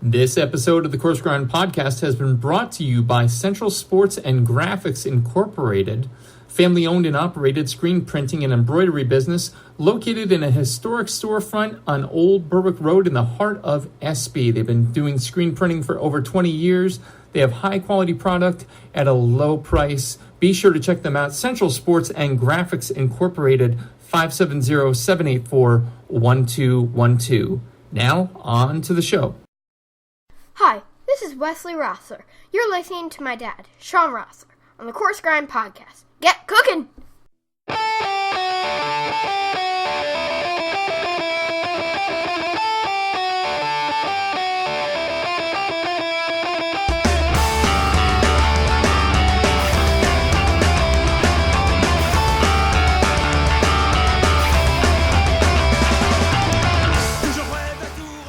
This episode of the Coarse Grind Podcast has been brought to you by Central Sports and Graphics Incorporated, family-owned and operated screen printing and embroidery business located in a historic storefront on Old Berwick Road in the heart of Espy. They've been doing screen printing for over 20 years. They have high-quality product at a low price. Be sure to check them out. Central Sports and Graphics Incorporated, 570-784-1212. Now, on to the show. Hi, this is Wesley Rosler. You're listening to my dad, Shawn Rosler, on the Coarse Grind Podcast. Get cooking!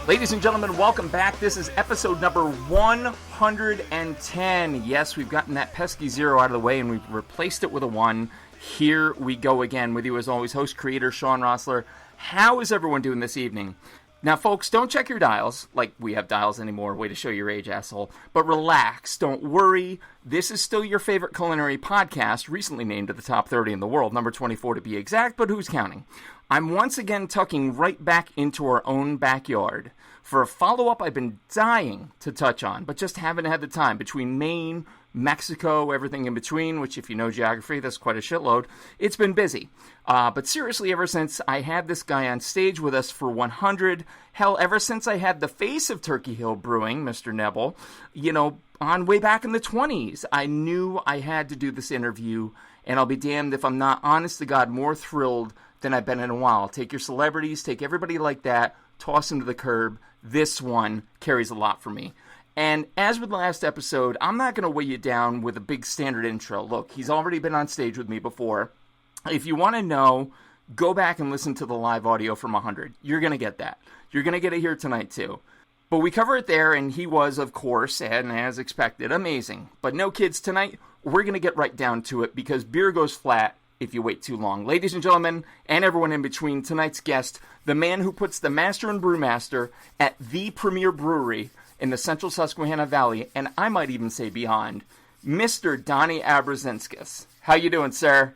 Ladies and gentlemen, welcome back. This is episode number 110. Yes, we've gotten that pesky zero out of the way and we've replaced it with a 1. Here we go again with you as always, host, creator, Shawn Rosler. How is everyone doing this evening? Now, folks, don't check your dials, like we have dials anymore, way to show your age, asshole. But relax, don't worry. This is still your favorite culinary podcast, recently named to the top 30 in the world, number 24 to be exact, but who's counting? I'm once again tucking right back into our own backyard for a follow-up I've been dying to touch on, but just haven't had the time. Between Maine, Mexico, everything in between, which if you know geography, that's quite a shitload, it's been busy. But seriously, ever since I had this guy on stage with us for 100, hell, ever since I had the face of Turkey Hill Brewing, Mr. Nebel, on way back in the 20s, I knew I had to do this interview, and I'll be damned if I'm not, honest to God, more thrilled than I've been in a while. Take your celebrities, take everybody like that, toss them to the curb. This one carries a lot for me. And as with the last episode, I'm not going to weigh you down with a big standard intro. Look, he's already been on stage with me before. If you want to know, go back and listen to the live audio from 100. You're going to get that. You're going to get it here tonight too. But we cover it there, and he was, of course, and as expected, amazing. But no, kids, tonight we're going to get right down to it because beer goes flat if you wait too long. Ladies and gentlemen, and everyone in between, tonight's guest, the man who puts the master and brewmaster at the premier brewery in the central Susquehanna Valley, and I might even say beyond, Mr. Donny Abraczinskas. How you doing, sir?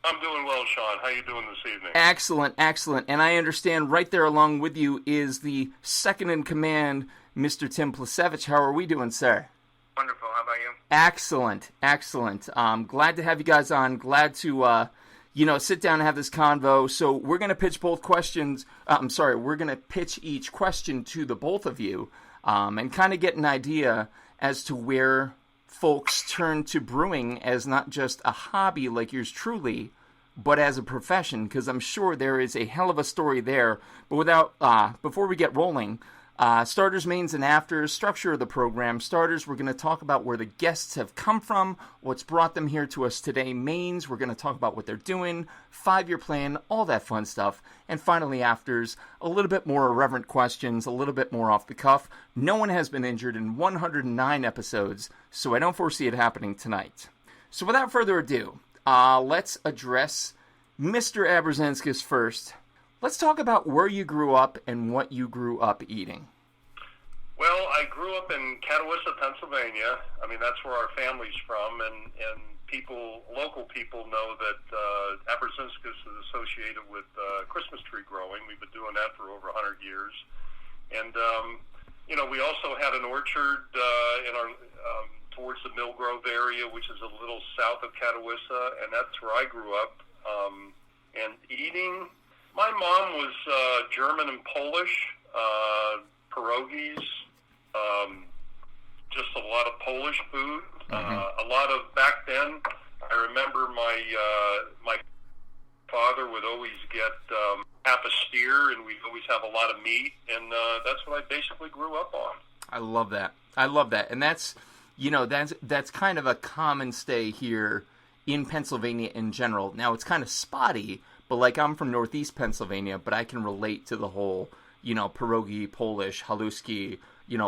I'm doing well, Shawn. How you doing this evening? Excellent, excellent. And I understand right there along with you is the second in command, Mr. Tim Plisiewicz. How are we doing, sir? Wonderful. How about you? Excellent, excellent. Glad to have you guys on. Glad to, sit down and have this convo. So we're going to pitch both questions. We're going to pitch each question to the both of you and kind of get an idea as to where folks turn to brewing as not just a hobby like yours truly, but as a profession, because I'm sure there is a hell of a story there. But before we get rolling, starters, mains, and afters, structure of the program. Starters, we're going to talk about where the guests have come from, what's brought them here to us today. Mains, we're going to talk about what they're doing, 5-year plan, all that fun stuff. And finally, afters, a little bit more irreverent questions, a little bit more off the cuff. No one has been injured in 109 episodes, so I don't foresee it happening tonight. So without further ado, let's address Mr. Abraczinskas first. Let's talk about where you grew up and what you grew up eating. Well, I grew up in Catawissa, Pennsylvania. I mean, that's where our family's from, and local people know that Abraczinskas is associated with Christmas tree growing. We've been doing that for over 100 years. And, we also had an orchard in our towards the Mill Grove area, which is a little south of Catawissa, and that's where I grew up. And eating... My mom was German and Polish, pierogies, just a lot of Polish food. A lot of, back then, I remember my father would always get half a steer, and we'd always have a lot of meat, and that's what I basically grew up on. I love that. And that's kind of a common stay here in Pennsylvania in general. Now, it's kind of spotty, but like I'm from Northeast Pennsylvania, but I can relate to the whole, pierogi, Polish, haluski,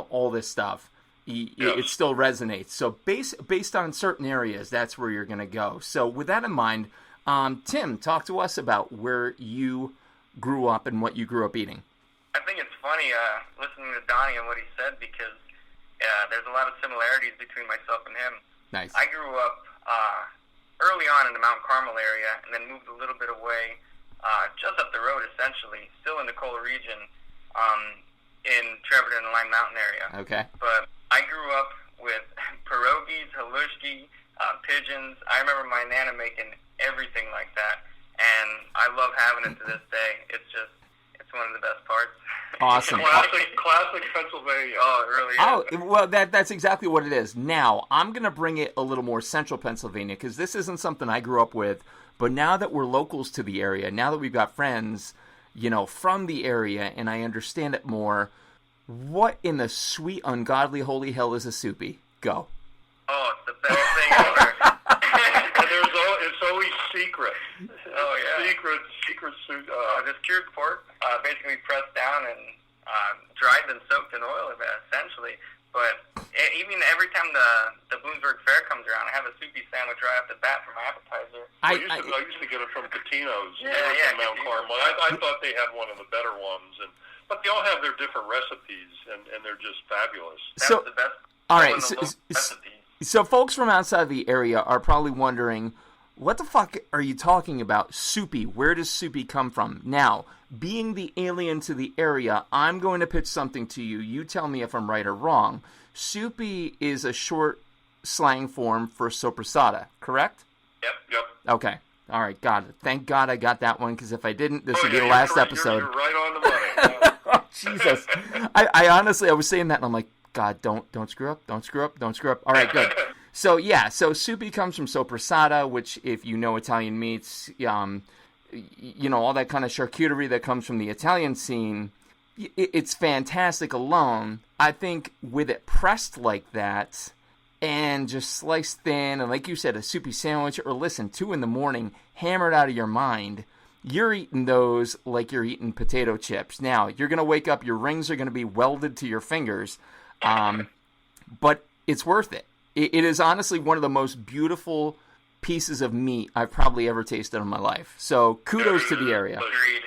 all this stuff. It still resonates. So based on certain areas, that's where you're going to go. So with that in mind, Tim, talk to us about where you grew up and what you grew up eating. I think it's funny listening to Donny and what he said because there's a lot of similarities between myself and him. Nice. I grew up early on in the Mount Carmel area and then moved a little bit away, just up the road essentially, still in the Cola region, in Trevorton and Lime Mountain area. Okay. But I grew up with pierogies, halushki, pigeons. I remember my Nana making everything like that, and I love having it to this day. It's one of the best parts. Awesome. Classic Pennsylvania. Oh, it really is. Oh, well, that's exactly what it is. Now, I'm going to bring it a little more central Pennsylvania, because this isn't something I grew up with, but now that we're locals to the area, now that we've got friends, from the area, and I understand it more, what in the sweet, ungodly, holy hell is a soupy? Go. Oh, it's the best thing ever. And it's always secret. Oh, yeah. Secret soup. This cured pork, basically pressed down and dried and soaked in oil, essentially. But even every time the Bloomsburg Fair comes around, I have a soupy sandwich right off the bat for my appetizer. I used to get it from Catino's Yeah, from Mount Carmel. I thought they had one of the better ones, but they all have their different recipes, and they're just fabulous. That's the best. All right, Recipes. so folks from outside the area are probably wondering, what the fuck are you talking about? Soupy. Where does soupy come from? Now, being the alien to the area, I'm going to pitch something to you. You tell me if I'm right or wrong. Soupy is a short slang form for sopressata, correct? Yep. Okay. All right, got it. Thank God I got that one, because if I didn't, this would be the last episode. You're right on the money. Oh, Jesus. I honestly, I was saying that, and I'm like, God, don't screw up, don't screw up, don't screw up. All right, good. So soupy comes from sopressata, which, if you know Italian meats, all that kind of charcuterie that comes from the Italian scene, it's fantastic alone. I think with it pressed like that and just sliced thin, and like you said, a soupy sandwich, or listen, 2 a.m, hammered out of your mind, you're eating those like you're eating potato chips. Now, you're going to wake up, your rings are going to be welded to your fingers, but it's worth it. It is honestly one of the most beautiful pieces of meat I've probably ever tasted in my life. So kudos to the area. Agreed.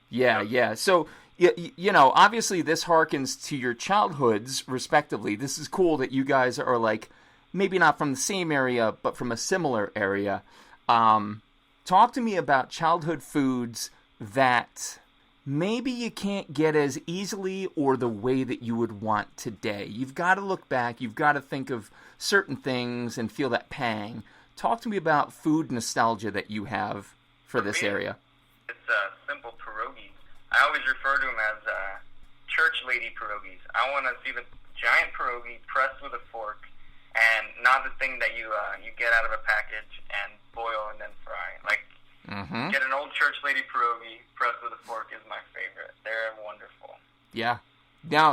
Yeah. So, obviously this harkens to your childhoods, respectively. This is cool that you guys are like, maybe not from the same area, but from a similar area. Talk to me about childhood foods that maybe you can't get as easily or the way that you would want today. You've got to look back. You've got to think of certain things and feel that pang. Talk to me about food nostalgia that you have for this area. It's simple pierogies. I always refer to them as church lady pierogies. I want to see the giant pierogi pressed with a fork, and not the thing that you get out of a package and boil and then fry. Like, get an old church lady pierogi pressed with a fork is my favorite. They're wonderful. Yeah.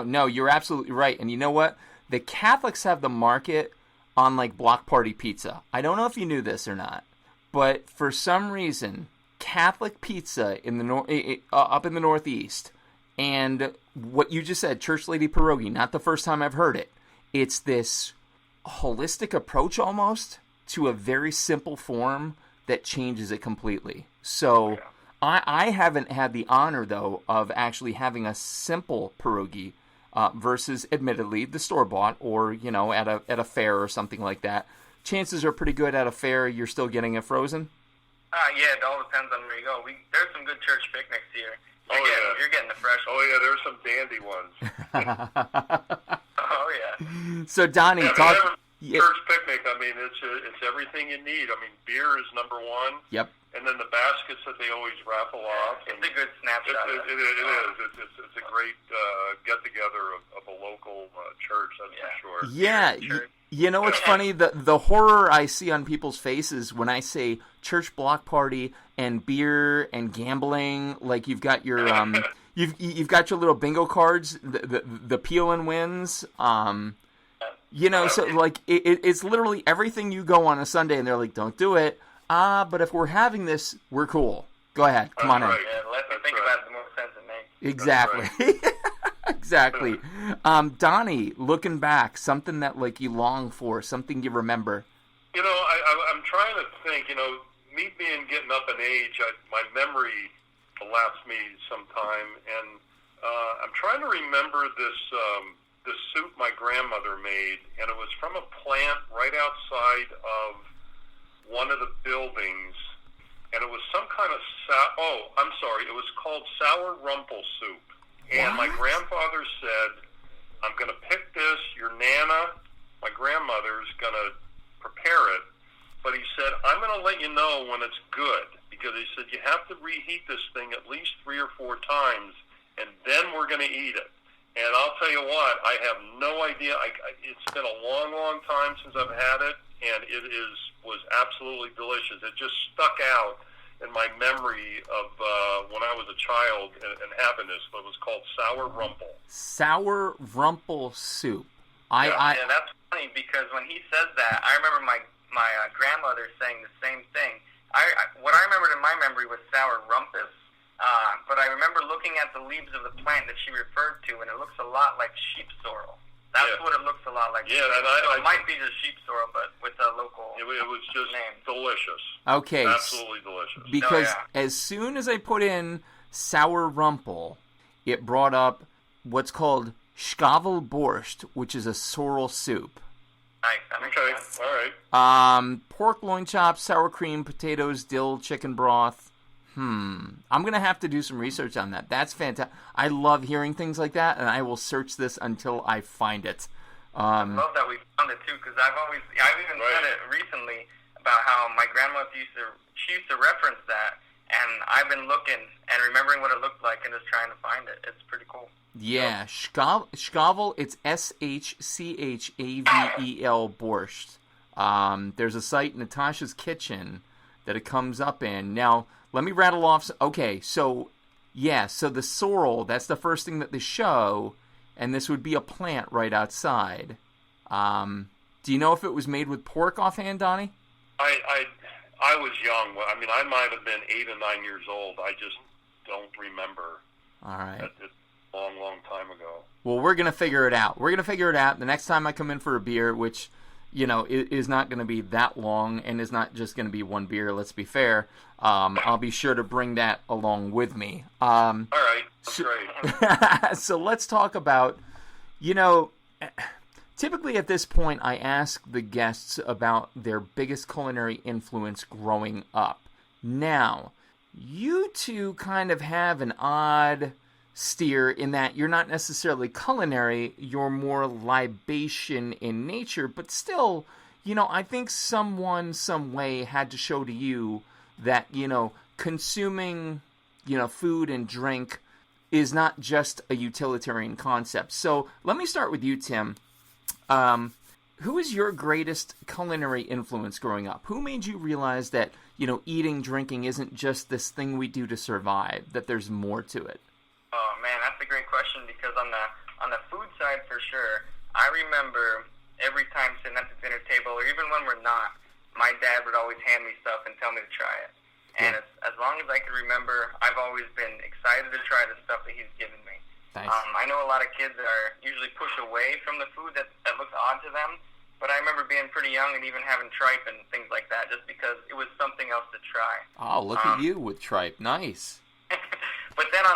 No, you're absolutely right. And you know what? The Catholics have the market on like block party pizza. I don't know if you knew this or not, but for some reason, Catholic pizza in the up in the Northeast, and what you just said, church lady pierogi, not the first time I've heard it. It's this holistic approach almost to a very simple form that changes it completely. So I haven't had the honor, though, of actually having a simple pierogi versus, admittedly, the store-bought or, at a fair or something like that. Chances are pretty good at a fair you're still getting it frozen. Yeah, it all depends on where you go. There's some good church picnics here. You're getting the fresh ones. Oh, yeah, there's some dandy ones. Oh, yeah. So, Donny, talk... Church picnic, I mean, it's everything you need. I mean, beer is number one. Yep. And then the baskets that they always raffle off. It's a good snapshot. It is. It's a great get-together of a local church, that's for sure. Yeah. You know what's funny? The horror I see on people's faces when I say church block party and beer and gambling, like you've got your you've got your little bingo cards, the peel and wins. So like it's literally everything you go on a Sunday, and they're like, "Don't do it." But if we're having this, we're cool. Go ahead, come on in. Yeah, let me think about it, the more sense it makes. Exactly. Right. Exactly. Donny, looking back, something that like you long for, something you remember. I'm trying to think. Me getting up in age, my memory elapsed me sometime, and I'm trying to remember this soup my grandmother made, and it was from a plant right outside of one of the buildings, and it was some kind of it was called sour rumple soup. And my grandfather said, I'm going to pick this, your Nana, my grandmother's going to prepare it, but he said, I'm going to let you know when it's good, because he said, you have to reheat this thing at least 3 or 4 times, and then we're going to eat it. And I'll tell you what, I have no idea. It's been a long, long time since I've had it, and it was absolutely delicious. It just stuck out in my memory of when I was a child and having this. But it was called sour rumple. Sour rumple soup. Yeah, that's funny because when he says that, I remember my grandmother saying the same thing. What I remembered in my memory was sour rumpus. But I remember looking at the leaves of the plant that she referred to, and it looks a lot like sheep sorrel. That's what it looks a lot like. Yeah, it might be just sheep sorrel, but with a local it was just name. Delicious. Okay. Absolutely delicious. Because as soon as I put in sour rumple, it brought up what's called Schkavelborscht, which is a sorrel soup. Nice. That makes sense. All right. Pork loin chops, sour cream, potatoes, dill, chicken broth. I'm going to have to do some research on that. That's fantastic. I love hearing things like that, and I will search this until I find it. I love that we found it, too, because I've even said it recently about how my grandmother used to reference that, and I've been looking and remembering what it looked like and just trying to find it. It's pretty cool. Yeah, Schkavel, it's Schchavel Borscht. There's a site, Natasha's Kitchen, that it comes up in. Now, let me rattle off. Okay, so the sorrel, that's the first thing that they show, and this would be a plant right outside. Do you know if it was made with pork offhand, Donnie? I was young. I mean, I might have been 8 or 9 years old. I just don't remember. All right. It's a long, long time ago. Well, we're going to figure it out. The next time I come in for a beer, which, is not going to be that long and is not just going to be one beer, let's be fair. I'll be sure to bring that along with me. All right. That's great. So let's talk about, typically at this point I ask the guests about their biggest culinary influence growing up. Now, you two kind of have an odd steer in that you're not necessarily culinary, you're more libation in nature, but still, I think someone, some way had to show to you that, consuming, food and drink is not just a utilitarian concept. So let me start with you, Tim. Who is your greatest culinary influence growing up? Who made you realize that, eating, drinking isn't just this thing we do to survive, that there's more to it? Oh man, that's a great question because on the food side for sure, I remember every time sitting at the dinner table or even when we're not, my dad would always hand me stuff and tell me to try it. And as long as I can remember, I've always been excited to try the stuff that he's given me. Nice. I know a lot of kids are usually pushed away from the food that looks odd to them, but I remember being pretty young and even having tripe and things like that just because it was something else to try. Oh, look at you with tripe. Nice. But then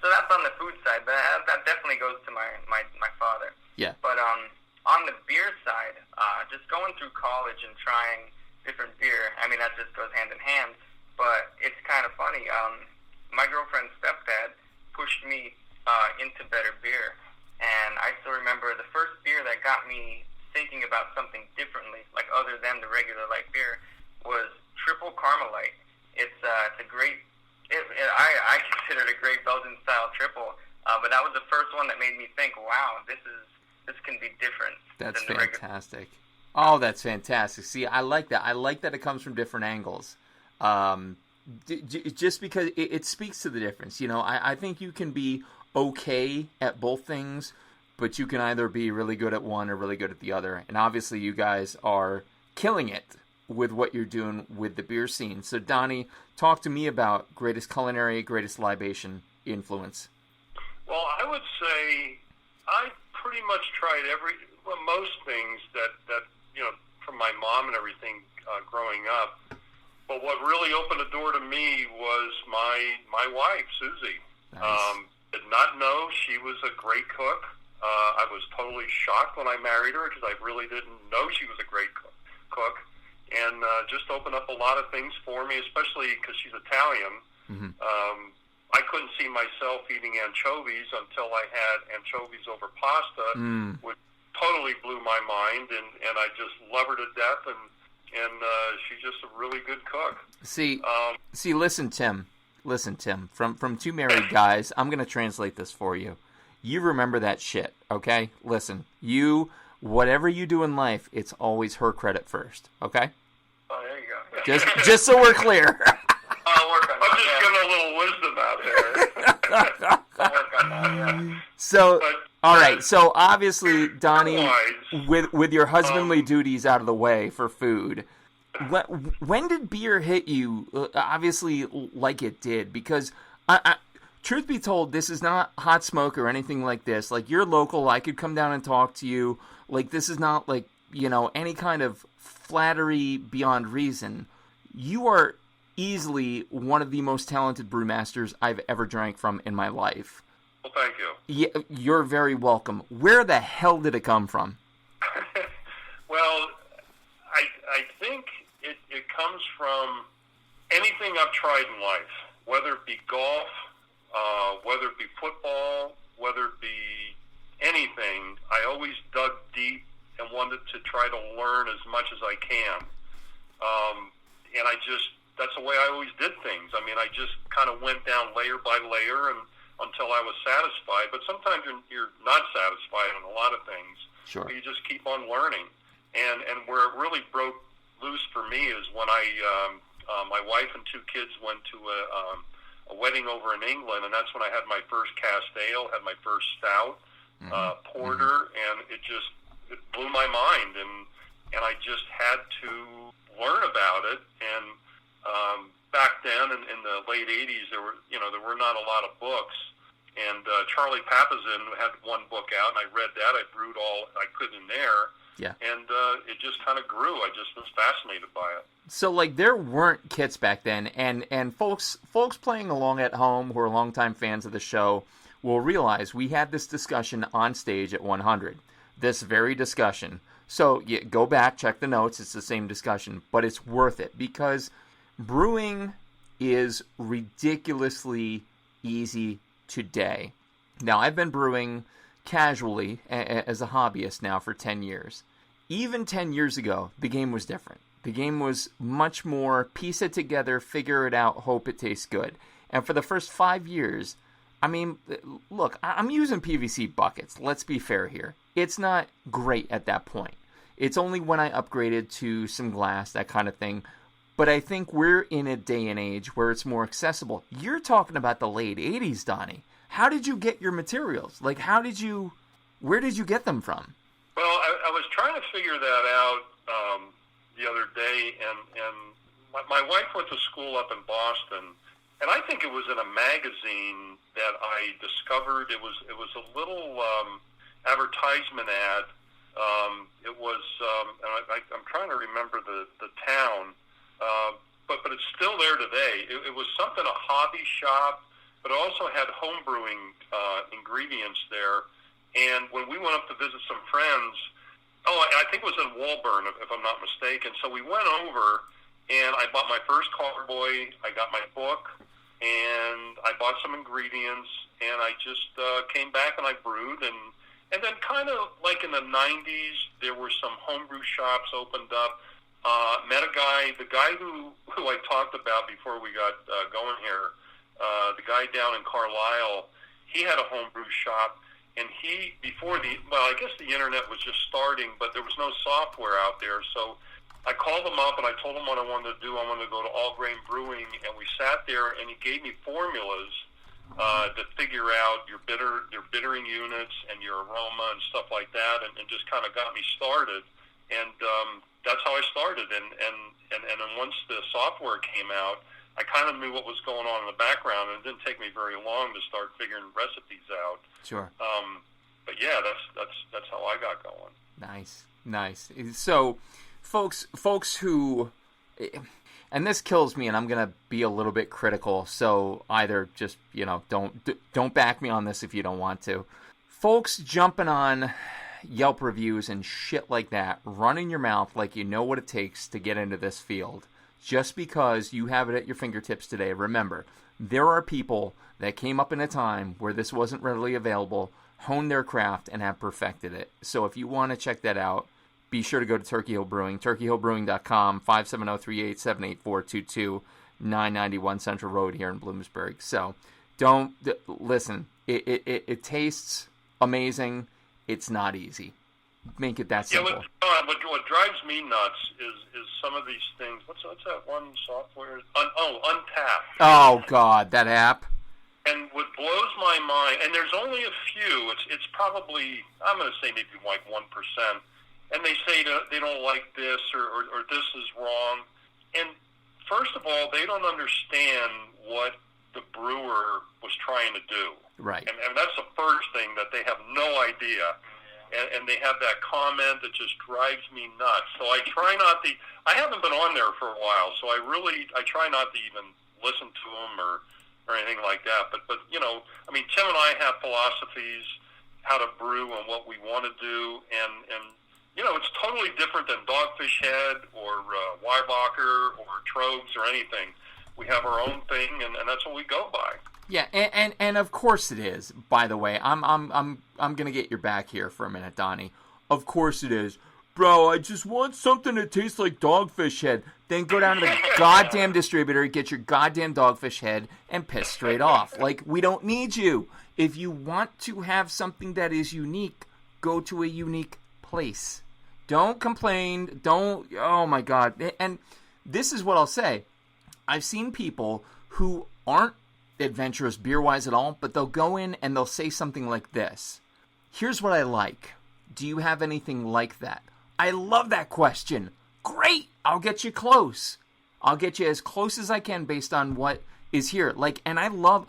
so that's on the food side, but that definitely goes to my father. Yeah. But on the beer side, just going through college and trying different beer, I mean, that just goes hand in hand. But it's kind of funny. My girlfriend's stepdad pushed me into better beer. And I still remember the first beer that got me thinking about something differently, like other than the regular light beer, was Triple Carmelite. It's a great... I consider it a great Belgian-style triple, but that was the first one that made me think, wow, this can be different. That's than fantastic. Oh, that's fantastic. See, I like that. I like that it comes from different angles. Just because it speaks to the difference. I think you can be okay at both things, but you can either be really good at one or really good at the other. And obviously you guys are killing it with what you're doing with the beer scene. So, Donnie, talk to me about greatest culinary, greatest libation influence. Well, I would say I pretty much tried most things that from my mom and everything growing up. But what really opened the door to me was my wife, Susie. Nice. Did not know she was a great cook. I was totally shocked when I married her because I really didn't know she was a great cook. And just opened up a lot of things for me, especially because she's Italian. Mm-hmm. I couldn't see myself eating anchovies until I had anchovies over pasta, which totally blew my mind, and I just love her to death, and she's just a really good cook. See, listen, Tim, from two married guys, I'm going to translate this for you. You remember that shit, okay? Listen, whatever you do in life, it's always her credit first, okay? Oh, there you go. Just so we're clear. I'll work on that. I'm just giving a little wisdom out there. I'll work on that, yeah. So, all right. So obviously, Donny, with your husbandly duties out of the way for food, when did beer hit you? Obviously, like it did, because truth be told, this is not hot smoke or anything like this. Like, you're local. I could come down and talk to you. Like, this is not like, any kind of flattery beyond reason. You are easily one of the most talented brewmasters I've ever drank from in my life. Well, thank you. Yeah, you're very welcome. Where the hell did it come from? Well, I think it comes from anything I've tried in life, whether it be golf, whether it be football, whether it be anything. I always dug deep and wanted to try to learn as much as I can. And that's the way I always did things. I mean, I just kind of went down layer by layer and until I was satisfied. But sometimes you're not satisfied on a lot of things. Sure. But you just keep on learning. And where it really broke loose for me is when my wife and two kids went to a wedding over in England, and that's when I had my first cast ale, had my first stout, porter, and it blew my mind, and I just had to learn about it. And back then, in the late '80s, there were not a lot of books, and Charlie Papazian had one book out, and I read that. I brewed all I could in there. Yeah. And it just kind of grew. I just was fascinated by it. So, like, there weren't kits back then, and folks playing along at home who are longtime fans of the show will realize we had this discussion on stage at 100. This very discussion. So, go back, check the notes. It's the same discussion, but it's worth it because brewing is ridiculously easy today. Now, I've been brewing casually as a hobbyist now for 10 years. Even 10 years ago, the game was different. The game was much more piece it together, figure it out, hope it tastes good. And for the first 5 years, I mean, look, I'm using PVC buckets. Let's be fair here. It's not great at that point. It's only when I upgraded to some glass, that kind of thing. But I think we're in a day and age where it's more accessible. You're talking about the late 80s, Donny. How did you get your materials? Like, where did you get them from? Well, I was trying to figure that out the other day, and my wife went to school up in Boston, and I think it was in a magazine that I discovered. It was a little advertisement ad. It was, and I'm trying to remember the town, but it's still there today. It was something, a hobby shop, but it also had home brewing ingredients there. And when we went up to visit some friends, I think it was in Woburn, if I'm not mistaken. So we went over, and I bought my first carboy, I got my book, and I bought some ingredients, and I just came back and I brewed. And then kind of like in the 90s, there were some homebrew shops opened up. Met a guy, the guy who I talked about before we got going here, the guy down in Carlisle, he had a homebrew shop, and I guess the internet was just starting, but there was no software out there, so I called him up and I told him what I wanted to do. I wanted to go to All Grain Brewing, and we sat there, and he gave me formulas to figure out your bittering units and your aroma and stuff like that, and just kind of got me started, and that's how I started, and then once the software came out, I kind of knew what was going on in the background, and it didn't take me very long to start figuring recipes out. Sure. But yeah, that's how I got going. Nice. So, folks who, and this kills me, and I'm going to be a little bit critical, so either just, don't back me on this if you don't want to. Folks jumping on Yelp reviews and shit like that, running your mouth like you know what it takes to get into this field, just because you have it at your fingertips today. Remember, there are people that came up in a time where this wasn't readily available, honed their craft, and have perfected it. So if you want to check that out, be sure to go to Turkey Hill Brewing, turkeyhillbrewing.com, 570-387-8422, 991 Central Road here in Bloomsburg. So listen, it tastes amazing. It's not easy. Make it that simple. What drives me nuts is some of these things. What's that one software? Untapped. Oh, God, that app. And what blows my mind, and there's only a few, it's probably, I'm going to say maybe like 1%, and they say they don't like this or this is wrong. And first of all, they don't understand what the brewer was trying to do. Right. And that's the first thing, that they have no idea. And they have that comment that just drives me nuts. So I try not to, I haven't been on there for a while, so I try not to even listen to them or anything like that. But Tim and I have philosophies, how to brew and what we want to do, and it's totally different than Dogfish Head or Weibacher or Trogs or anything. We have our own thing, and that's what we go by. Yeah, and of course it is. By the way, I'm gonna get your back here for a minute, Donnie. Of course it is, bro. I just want something that tastes like Dogfish Head. Then go down to the goddamn distributor, get your goddamn Dogfish Head, and piss straight off. Like, we don't need you. If you want to have something that is unique, go to a unique place. Don't complain. Don't. Oh my God. And this is what I'll say. I've seen people who aren't adventurous beer-wise at all, but they'll go in and they'll say something like this. Here's what I like. Do you have anything like that? I love that question. Great. I'll get you close. I'll get you as close as I can based on what is here. Like, and I love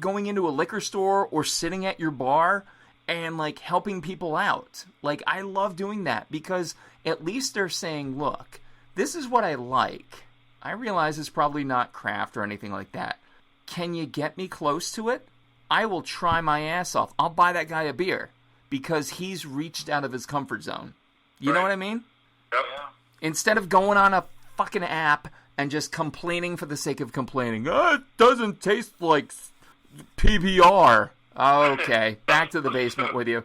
going into a liquor store or sitting at your bar and like helping people out. Like, I love doing that because at least they're saying, look, this is what I like. I realize it's probably not craft or anything like that. Can you get me close to it? I will try my ass off. I'll buy that guy a beer because he's reached out of his comfort zone. You know what I mean? Yep. Instead of going on a fucking app and just complaining for the sake of complaining. It doesn't taste like PBR. Okay, back to the basement with you.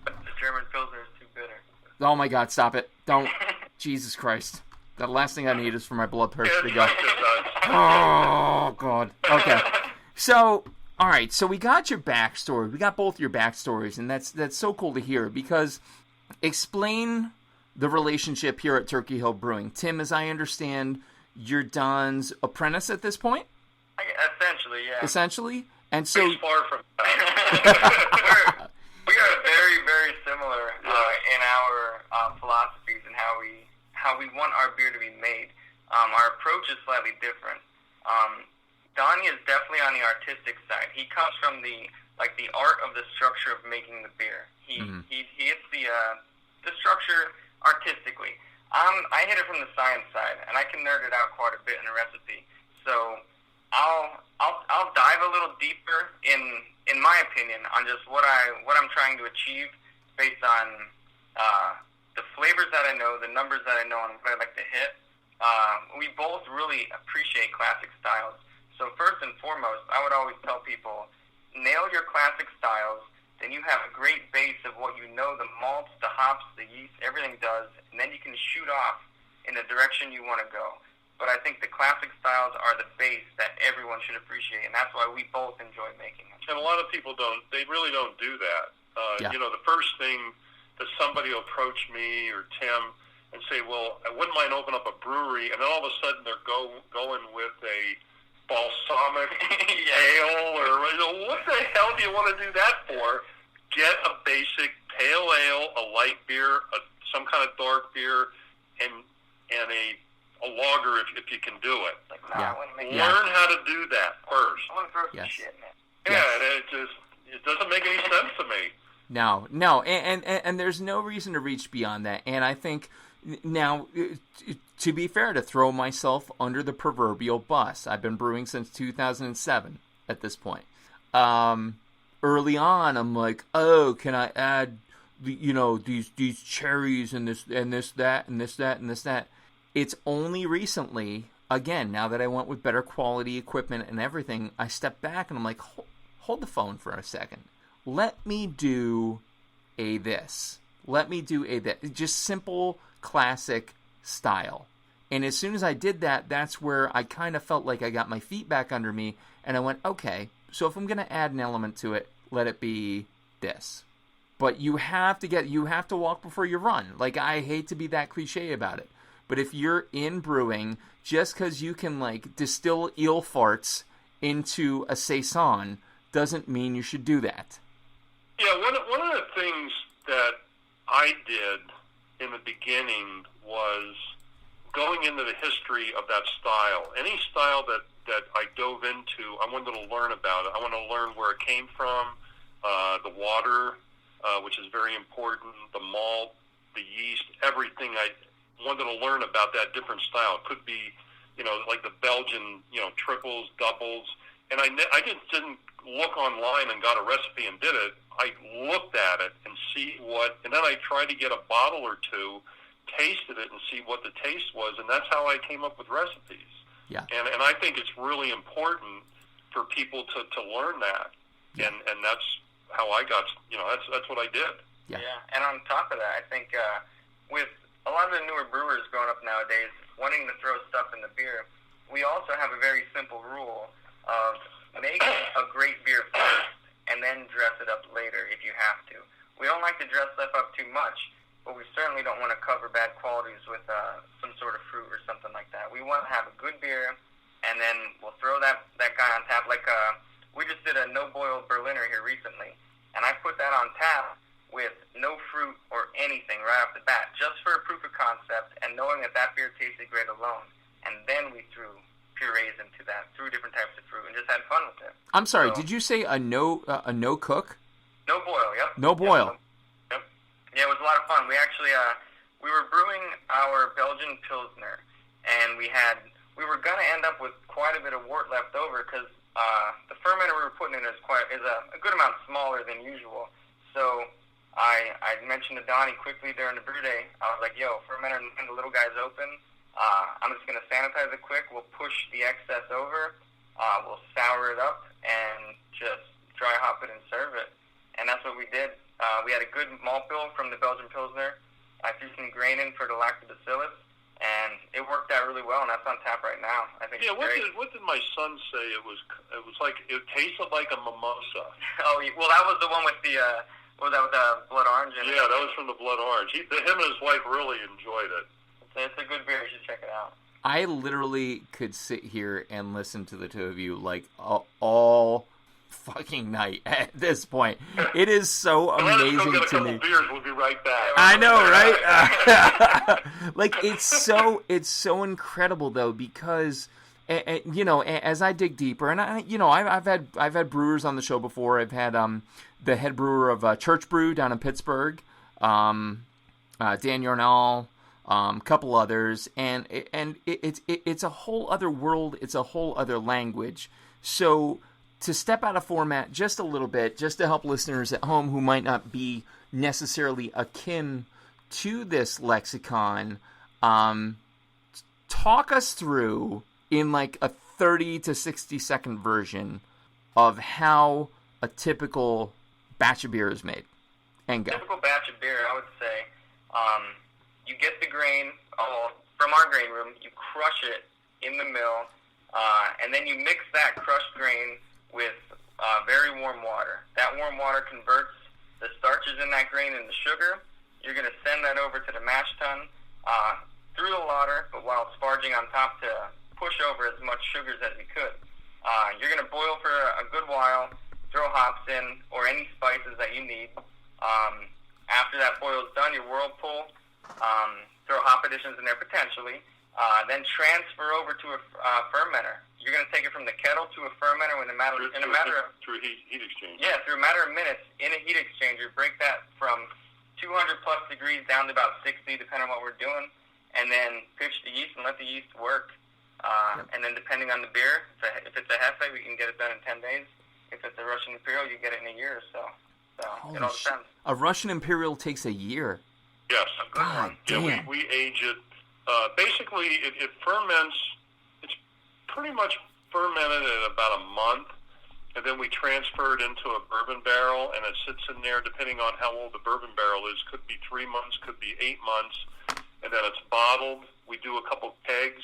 The German Pilsner is too bitter. Oh my God, stop it. Don't. Jesus Christ. The last thing I need is for my blood pressure to go. Oh, God. Okay. So, all right. So we got your backstory. We got both your backstories, and that's so cool to hear because explain the relationship here at Turkey Hill Brewing. Tim, as I understand, you're Don's apprentice at this point? Essentially, yeah. Essentially? And so... Pretty far from that. we are very, very similar in our philosophies and how we want our beer to be made. Our approach is slightly different. Donny is definitely on the artistic side. He comes from the art of the structure of making the beer. He hits the structure artistically. I hit it from the science side, and I can nerd it out quite a bit in a recipe. So I'll dive a little deeper in my opinion on just what I'm trying to achieve based on the flavors that I know, the numbers that I know, and what I like to hit. We both really appreciate classic styles. So first and foremost, I would always tell people, nail your classic styles, then you have a great base of what you know the malts, the hops, the yeast, everything does, and then you can shoot off in the direction you want to go. But I think the classic styles are the base that everyone should appreciate, and that's why we both enjoy making them. And a lot of people they really don't do that. The first thing that somebody will approach me or Tim and say, well, I wouldn't mind opening up a brewery, and then all of a sudden they're going with a balsamic ale, or what the hell do you want to do that for? Get a basic pale ale, a light beer, some kind of dark beer, and a lager if you can do it. Learn how to do that first. I want to throw some shit, man. Yeah, and it doesn't make any sense to me. and there's no reason to reach beyond that. And I think now, to be fair, to throw myself under the proverbial bus, I've been brewing since 2007 at this point. Early on, I'm like, oh, can I add, these cherries and this that and this that. It's only recently, again, now that I went with better quality equipment and everything, I stepped back and I'm like, hold the phone for a second. Let me do a this. Let me do a that. Just simple, classic style. And as soon as I did that, that's where I kind of felt like I got my feet back under me, and I went, okay, so if I'm going to add an element to it, let it be this. But you have to walk before you run. Like, I hate to be that cliche about it. But if you're in brewing, just because you can, like, distill eel farts into a saison doesn't mean you should do that. Yeah, one of the things that I did in the beginning was going into the history of that style. Any style that I dove into, I wanted to learn about it. I wanted to learn where it came from, the water, which is very important, the malt, the yeast, everything. I wanted to learn about that different style. It could be, like the Belgian, triples, doubles. And I just didn't look online and got a recipe and did it. I looked at it and and then I tried to get a bottle or two, tasted it and see what the taste was, and that's how I came up with recipes. Yeah. And I think it's really important for people to learn that. Yeah. And that's how I got, that's what I did. Yeah. And on top of that, I think with a lot of the newer brewers growing up nowadays wanting to throw stuff in the beer, we also have a very simple rule of make a great beer first and then dress it up later if you have to. We don't like to dress stuff up too much, but we certainly don't want to cover bad qualities with some sort of fruit or something like that. We want to have a good beer, and then we'll throw that guy on tap. Like we just did a no-boil Berliner here recently, and I put that on tap with no fruit or anything right off the bat, just for a proof of concept and knowing that beer tasted great alone. And then we threw purees into that, threw different types of fruit, and just had fun with it. I'm sorry, did you say a no cook? No boil, yep. No boil. Yep. Yeah, it was a lot of fun. We actually we were brewing our Belgian Pilsner, and we were gonna end up with quite a bit of wort left over because the fermenter we were putting in is a good amount smaller than usual. So I mentioned to Donny quickly during the brew day. I was like, "Yo, fermenter and the little guy's open. I'm just gonna sanitize it quick. We'll push the excess over. We'll sour it up and just dry hop it and serve it." And that's what we did. We had a good malt bill from the Belgian Pilsner. I threw some grain in for the lactobacillus, and it worked out really well, and that's on tap right now. I think. Yeah, what did my son say? It was like it tasted like a mimosa. Oh, well, that was the one with the what was that with the blood orange? Yeah, that was from the blood orange. Him and his wife really enjoyed it. It's a good beer. You should check it out. I literally could sit here and listen to the two of you like all fucking night at this point. It is so amazing to me. Let us go get a couple beers. We'll be right back. I know, right? Like it's so incredible though, because as I dig deeper, and I've had brewers on the show before. I've had the head brewer of Church Brew down in Pittsburgh, Dan Yarnall, a couple others, and it's a whole other world. It's a whole other language. So to step out of format just a little bit, just to help listeners at home who might not be necessarily akin to this lexicon, talk us through in like a 30 to 60 second version of how a typical batch of beer is made. And go. Typical batch of beer, I would say, you get the grain from our grain room, you crush it in the mill, and then you mix that crushed grain with very warm water. That warm water converts the starches in that grain into sugar. You're going to send that over to the mash tun through the lauter, but while sparging on top to push over as much sugars as you could. You're going to boil for a good while, throw hops in, or any spices that you need. After that boil's done, your whirlpool, throw hop additions in there potentially, then transfer over to a fermenter. You're going to take it from the kettle to a fermenter through heat exchange. Yeah, through a matter of minutes in a heat exchanger. Break that from 200 plus degrees down to about 60, depending on what we're doing, and then pitch the yeast and let the yeast work. And then depending on the beer, if it's a Hefe, we can get it done in 10 days. If it's a Russian Imperial, you get it in a year or so. So it all depends. A Russian Imperial takes a year. Yes. God damn. Yeah, we age it. Basically, it ferments. It's pretty much fermented in about a month, and then we transfer it into a bourbon barrel, and it sits in there depending on how old the bourbon barrel is. Could be 3 months, could be 8 months, and then it's bottled. We do a couple kegs.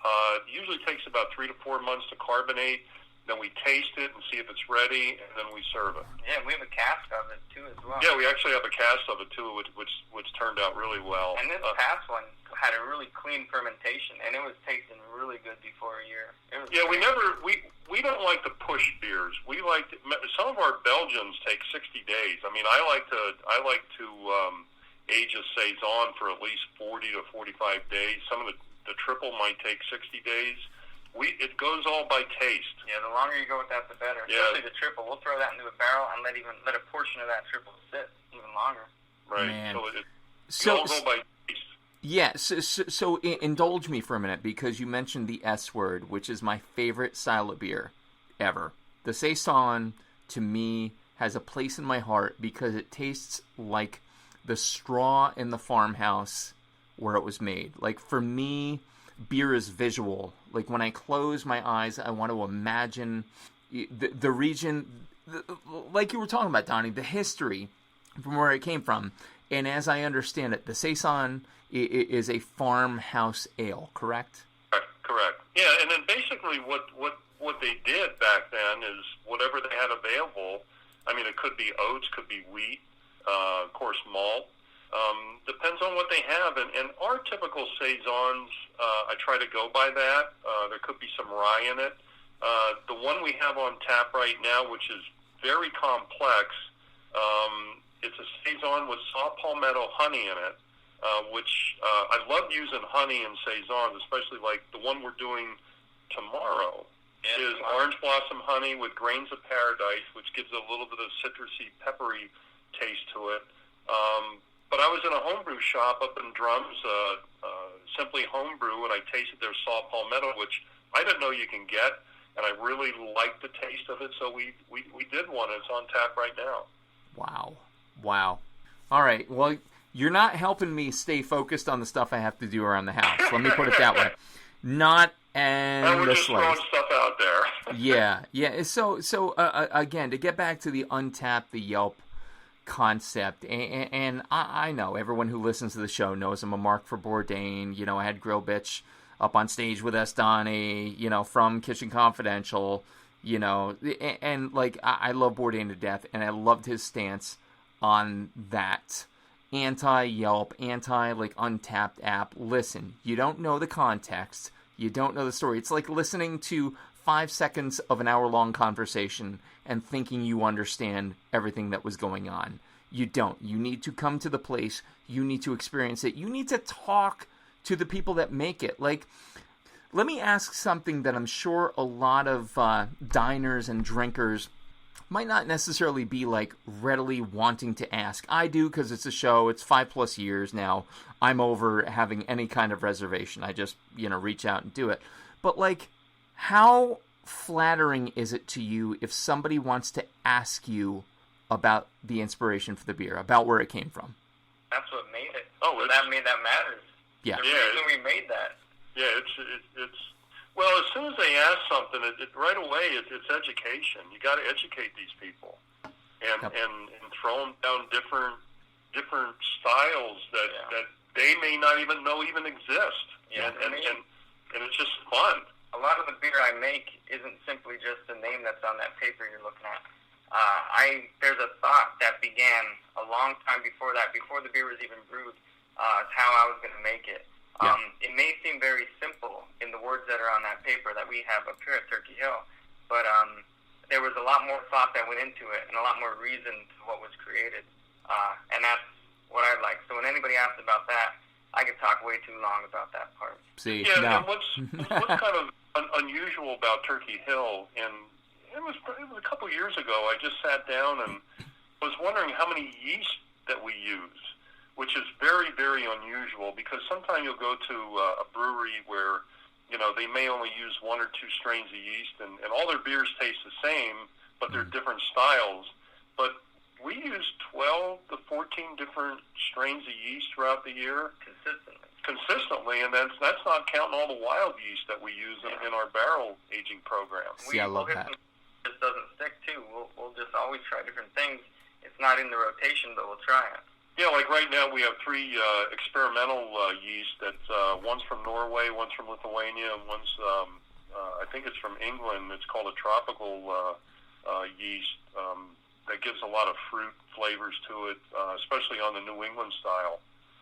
It usually takes about 3 to 4 months to carbonate. Then we taste it and see if it's ready, and then we serve it. Yeah, we have a cask of it, too, as well. Yeah, we actually have a cask of it, too, which turned out really well. And this past one had a really clean fermentation, and it was tasting really good before a year. Yeah, we don't like to push beers. We like to, some of our Belgians take 60 days. I mean, I like to age a saison for at least 40 to 45 days. Some of the triple might take 60 days. It goes all by taste. Yeah, the longer you go with that, the better. Yeah. Especially the triple. We'll throw that into a barrel and let a portion of that triple sit even longer. Right. Man. So it all go by taste. Yeah, so indulge me for a minute, because you mentioned the S word, which is my favorite style of beer ever. The Saison, to me, has a place in my heart because it tastes like the straw in the farmhouse where it was made. Like, for me, beer is visual. Like, when I close my eyes, I want to imagine the region, like you were talking about, Donnie, the history from where it came from. And as I understand it, the Saison is a farmhouse ale, correct? Correct. Yeah, and then basically what they did back then is whatever they had available. I mean, it could be oats, could be wheat, coarse malt. Depends on what they have. And our typical Saisons, I try to go by that. There could be some rye in it. The one we have on tap right now, which is very complex, it's a Saison with saw palmetto honey in it, which I love using honey in Saisons, especially like the one we're doing tomorrow. Is orange blossom honey with grains of paradise, which gives it a little bit of citrusy, peppery taste to it. But I was in a homebrew shop up in Drums, Simply Homebrew, and I tasted their saw palmetto, which I didn't know you can get, and I really liked the taste of it, so we did one. It's on tap right now. Wow. All right, well, you're not helping me stay focused on the stuff I have to do around the house. Let me put it that way. Not and we're just throwing stuff out there. Yeah. So again, to get back to the Untapped, the Yelp concept, and I know everyone who listens to the show knows I'm a mark for Bourdain. You know, I had Grill Bitch up on stage with us, Donnie, you know, from Kitchen Confidential, you know, and like I love Bourdain to death, and I loved his stance on that anti-Yelp, like Untapped app. Listen, you don't know the context, you don't know the story. It's like listening to 5 seconds of an hour-long conversation and thinking you understand everything that was going on. You don't. You need to come to the place. You need to experience it. You need to talk to the people that make it. Like, let me ask something that I'm sure a lot of diners and drinkers might not necessarily be like readily wanting to ask. I do, because it's a show. It's 5+ years now. I'm over having any kind of reservation. I just, reach out and do it. But like, how flattering is it to you if somebody wants to ask you about the inspiration for the beer, about where it came from? That's what made it. Oh, that matters. Yeah. The reason we made that. Yeah, it's well, as soon as they ask something, right away it's education. You got to educate these people, and throw them down different styles that they may not even know even exist. Yeah, and it's just fun. A lot of the beer I make isn't simply just the name that's on that paper you're looking at. There's a thought that began a long time before that, before the beer was even brewed, how I was going to make it. Yeah. It may seem very simple in the words that are on that paper that we have up here at Turkey Hill, but there was a lot more thought that went into it and a lot more reason to what was created, and that's what I like. So when anybody asks about that, I could talk way too long about that part. See, Yeah, no. and what's kind of unusual about Turkey Hill, and it was a couple years ago, I just sat down and was wondering how many yeast that we use, which is very, very unusual, because sometimes you'll go to a brewery where, they may only use one or two strains of yeast, and all their beers taste the same, but they're different styles. But we use 12 to 14 different strains of yeast throughout the year. Consistently, and that's not counting all the wild yeast that we use in our barrel aging program. See, I love that. It doesn't stick, too. We'll just always try different things. It's not in the rotation, but we'll try it. Yeah, like right now we have 3 experimental yeast. That's one's from Norway, one's from Lithuania, and one's I think it's from England. It's called a tropical yeast that gives a lot of fruit flavors to it, especially on the New England style.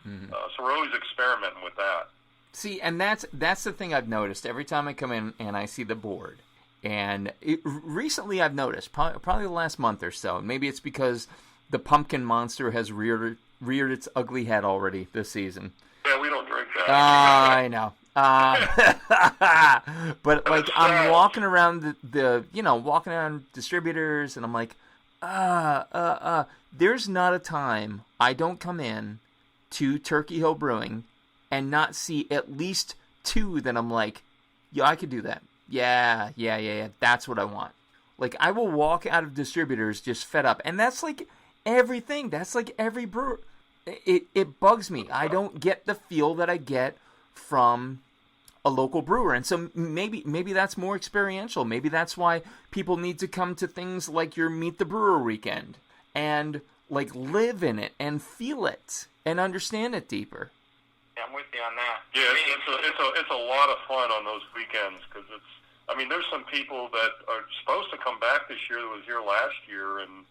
Mm-hmm. So we're always experimenting with that. See, and that's the thing I've noticed every time I come in and I see the board. And recently I've noticed, probably the last month or so, maybe it's because the pumpkin monster has reared its ugly head already this season. Yeah, we don't drink that. I know. But like I'm walking around walking around distributors, and I'm like, there's not a time I don't come in to Turkey Hill Brewing and not see at least 2 that I'm like, yeah, I could do that. Yeah, that's what I want. Like, I will walk out of distributors just fed up. And that's like everything. That's like every brewer. It bugs me. I don't get the feel that I get from a local brewer. And so maybe that's more experiential. Maybe that's why people need to come to things like your Meet the Brewer weekend and like live in it and feel it and understand it deeper. Yeah, I'm with you on that. Yeah, it's a lot of fun on those weekends, because there's some people that are supposed to come back this year that was here last year, and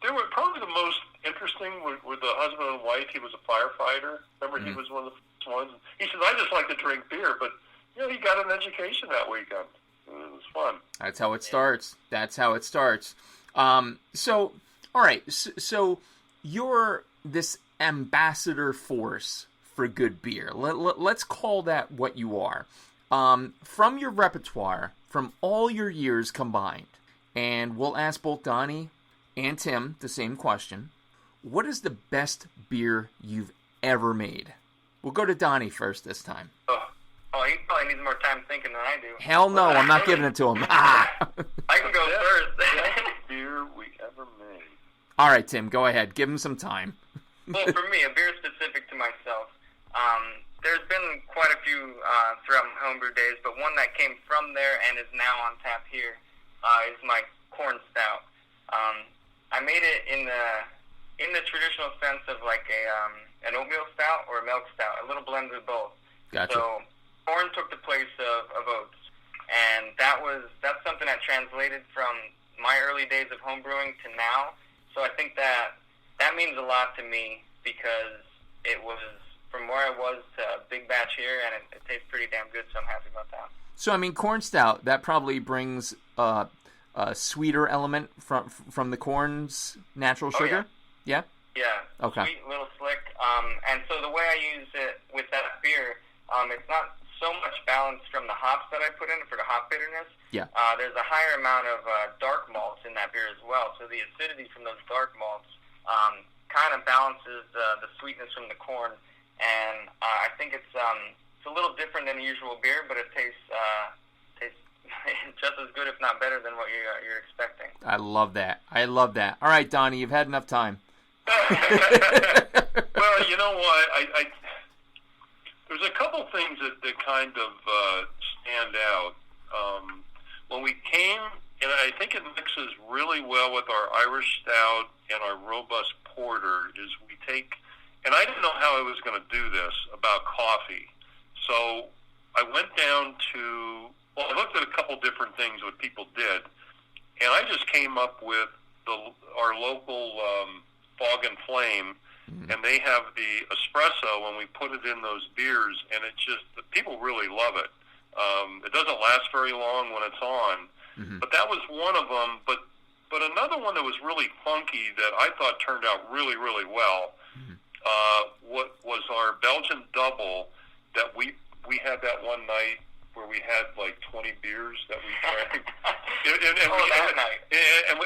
they were probably the most interesting with the husband and wife. He was a firefighter. Remember, he was one of the first ones. He says, I just like to drink beer, but he got an education that weekend. It was fun. That's how it starts. So, all right, so you're this ambassador force for good beer. Let's call that what you are. From your repertoire, from all your years combined, and we'll ask both Donny and Tim the same question. What is the best beer you've ever made? We'll go to Donny first this time. Oh, he probably needs more time thinking than I do. Hell no, I'm not giving it to him. I can go first. Best beer we ever made. All right, Tim, go ahead. Give him some time. Well, for me, a beer specific to myself. There's been quite a few throughout my homebrew days, but one that came from there and is now on tap here is my corn stout. I made it in the traditional sense of like an oatmeal stout or a milk stout, a little blend of both. Gotcha. So corn took the place of oats, and that's something that translated from my early days of homebrewing to now. So I think that means a lot to me, because it was from where I was to a big batch here, and it tastes pretty damn good, so I'm happy about that. So, corn stout, that probably brings a sweeter element from the corn's natural sugar? Yeah? Yeah. Okay. Sweet, little slick. And so the way I use it with that beer, it's not so much balanced from the hops that I put in for the hop bitterness. Yeah. There's a higher amount of dark malts in that beer as well, so the acidity from those dark malts kind of balances the sweetness from the corn. And I think it's a little different than the usual beer, but it tastes just as good, if not better, than what you're expecting. I love that. All right, Donny, you've had enough time. Well, you know what? There's a couple things that kind of stand out. When we came, and I think it mixes really well with our Irish Stout and our Robust Porter, is we take, and I didn't know how I was going to do this about coffee. So I went down to, I looked at a couple different things what people did, and I just came up with our local Fog and Flame, and they have the espresso, and we put it in those beers, and the people really love it. It doesn't last very long when it's on, but that was one of them. But another one that was really funky that I thought turned out really, really well was our Belgian double that we had that one night where we had like 20 beers that we drank.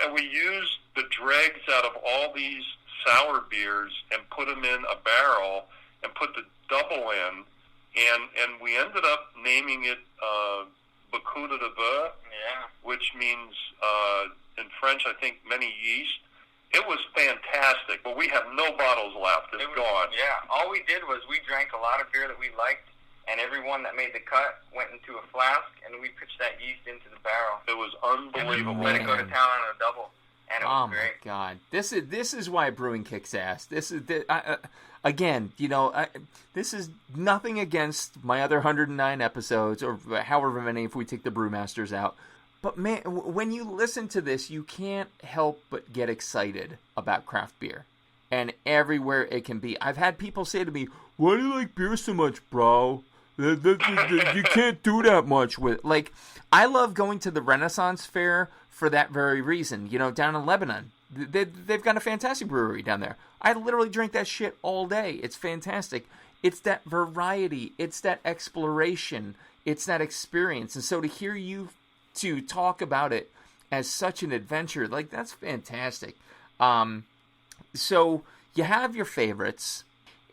and we used the dregs out of all these sour beers and put them in a barrel and put the double in, and we ended up naming it Beaucoup de Vin, which means in French, I think, many yeast. It was fantastic, but we have no bottles left. It's gone. Yeah, all we did was we drank a lot of beer that we liked, and every one that made the cut went into a flask, and we pitched that yeast into the barrel. It was unbelievable. And we let it go to town on a double, and it was great. Oh my God, this is why brewing kicks ass. This is again, this is nothing against my other 109 episodes or however many if we take the brewmasters out. But man, when you listen to this, you can't help but get excited about craft beer. And everywhere it can be. I've had people say to me, "Why do you like beer so much, bro? You can't do that much with..." Like, I love going to the Renaissance Fair for that very reason. Down in Lebanon. They've got a fantastic brewery down there. I literally drink that shit all day. It's fantastic. It's that variety. It's that exploration. It's that experience. And so to hear you to talk about it as such an adventure, like, that's fantastic. So you have your favorites,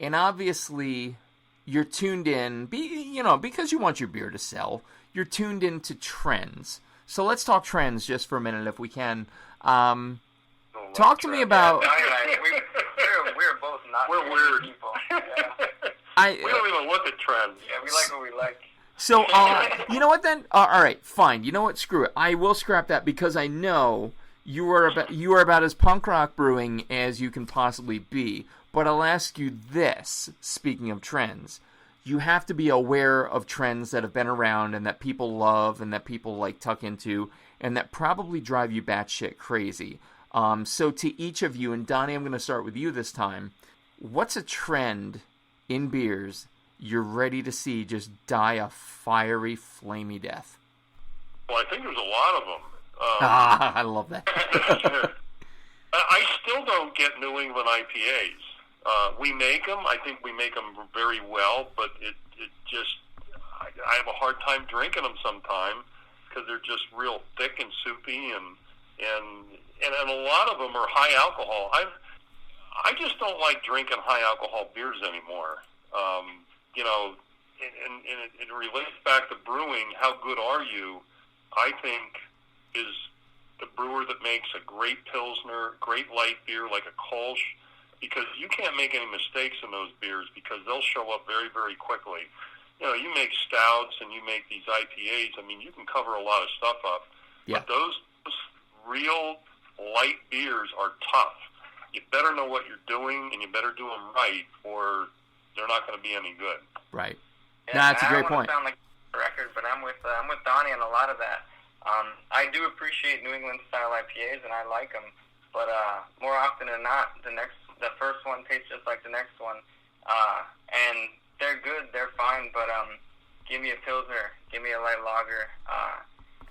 and obviously you're tuned in, because you want your beer to sell, you're tuned into trends. So let's talk trends just for a minute if we can. Talk to me about... We're both not... We're weird people. Yeah. We don't even look at trends. Yeah, we like what we like. So, you know what then? All right, fine. You know what? Screw it. I will scrap that because I know you are about as punk rock brewing as you can possibly be. But I'll ask you this, speaking of trends. You have to be aware of trends that have been around and that people love and that people like tuck into and that probably drive you batshit crazy. So to each of you, and Donnie, I'm going to start with you this time. What's a trend in beers you're ready to see just die a fiery, flamey death? Well, I think there's a lot of them. I love that. I still don't get New England IPAs. We make them. I think we make them very well, but it just, I have a hard time drinking them sometimes because they're just real thick and soupy, and a lot of them are high alcohol. I just don't like drinking high alcohol beers anymore. And it relates back to brewing. How good are you? I think is the brewer that makes a great Pilsner, great light beer like a Kolsch, because you can't make any mistakes in those beers because they'll show up very, very quickly. You make stouts and you make these IPAs. I mean, you can cover a lot of stuff up. Yeah. But those real light beers are tough. You better know what you're doing, and you better do them right, or they're not going to be any good. Right. Yeah, That's a great point. I don't want to sound like a record, but I'm with Donnie on a lot of that. I do appreciate New England style IPAs, and I like them, but more often than not, the first one tastes just like the next one, and they're good, they're fine, but give me a Pilsner, give me a light lager,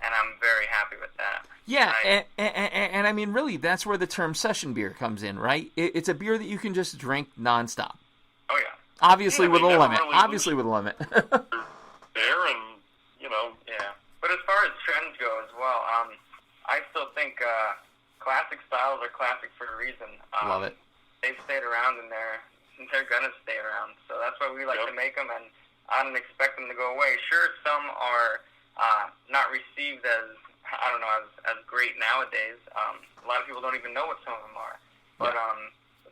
and I'm very happy with that. Yeah, and I mean, really, that's where the term session beer comes in, right? It's a beer that you can just drink nonstop. Oh, yeah. Obviously, with a limit. Really Obviously, with a limit. There, and, Yeah. But as far as trends go as well, I still think classic styles are classic for a reason. Love it. They've stayed around, and they're going to stay around. So that's why we like to make them, and I don't expect them to go away. Sure, some are not received as great nowadays. A lot of people don't even know what some of them are. But